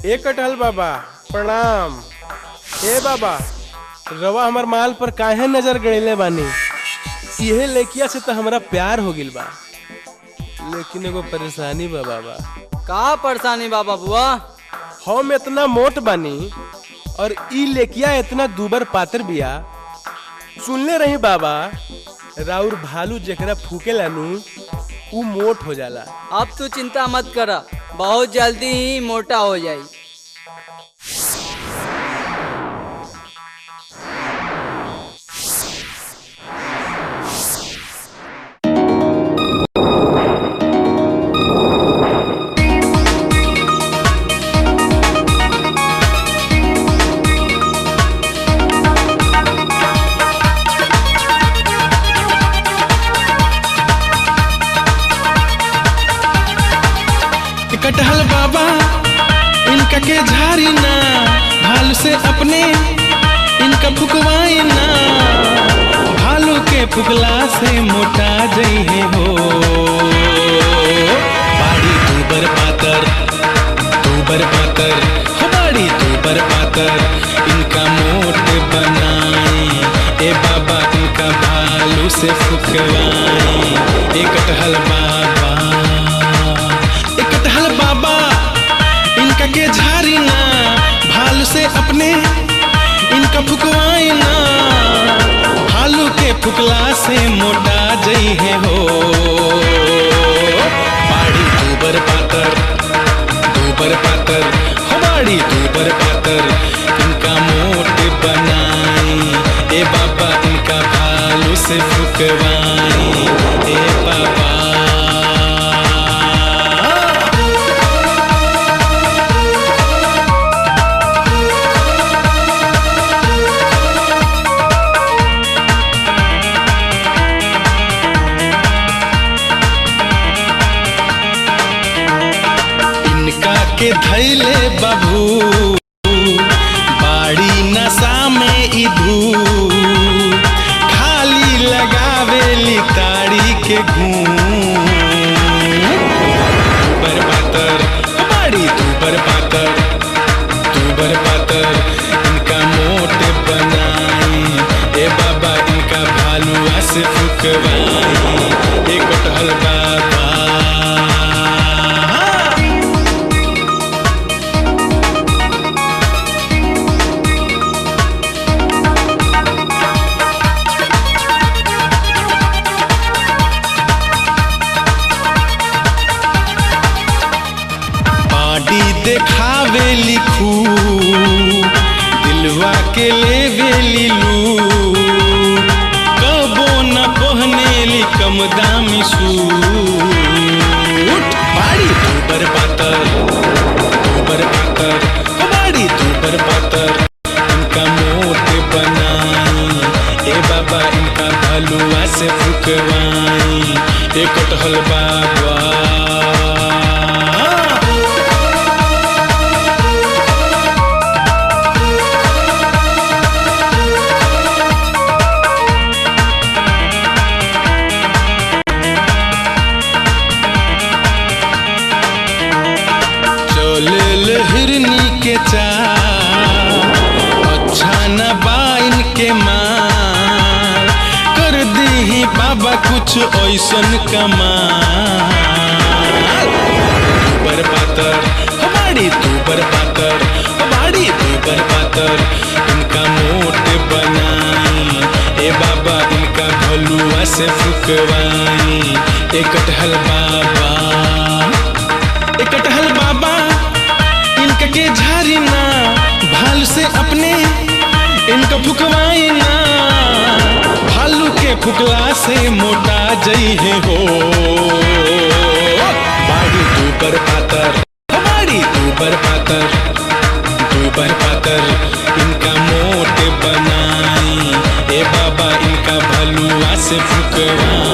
ए कटहल बाबा प्रणाम। ए बाबा रवा हमार माल पर काहे नजर गड़ेले बानी? इहे लेकिया से तो हमरा प्यार हो गिल बा, लेकिन एगो परेशानी बा बाबा। का परेशानी बा बबुआ? हम इतना मोट बानी और ई लेकिया इतना दूबर पातर बिया। सुनले रही बाबा राउर भालू जेकरा फूकेला नु ऊ मोट हो जाला। अब तू चिंता मत कर, बहुत जल्दी ही मोटा हो जाई। कटहल बाबा इनका के झारी ना, भालू से अपने इनका फुकवाई ना। भालू के फुकला से मोटा जई है हो। बाड़ी दूबर पातर हो, बाड़ी दूबर पातर इनका मोट बनाई। ए बाबा इनका भालू से फुकवाई। ए कटहल बाबा इनका के झारी ना, भालू से अपने इनका फुकवाई ना। भालू के फुकला से मोटा जई है हो। बाड़ी दूबर पातर हो, बाड़ी दूबर पातर इनका मोट बनाई। ए बाबा इनका भालू से फुकवाई। ए बाबा के धैले बाबू बाड़ी नशा में इधू। खाली लगावेली ताड़ी के घूम। दूबर पातर बाड़ी दूबर पातर इनका मोट बनाई। ए बाबा इनका भालुआ से फुकवाई। ए कटहल बाबा देखावेली खू, दिलवा के लेवेली लू। कबो न पहनेली कम दामी सूट। बाड़ी दूबर पातर बाड़ी दूबर पातर इनका मोट बनाई। ए बाबा इनका भालुआ से फुकवाई। ए कटहल बाबा हिरनी के चाल अच्छा न बाइन के माल। कर दी बाबा कुछ ऐसन कमाल। दूबर पातर बाड़ी दूबर पातर इनका मोट बनाई। ए बाबा इनका भलुआ से फुकवाई। ए कटहल बाबा इनका के झारी ना, भालू से अपने इनका फुकवाई ना। भालू के फुकला से मोटा जई है हो। बाड़ी दूबर पातर इनका मोट बनाई। ए बाबा इनका भालुआ से फुकवाई।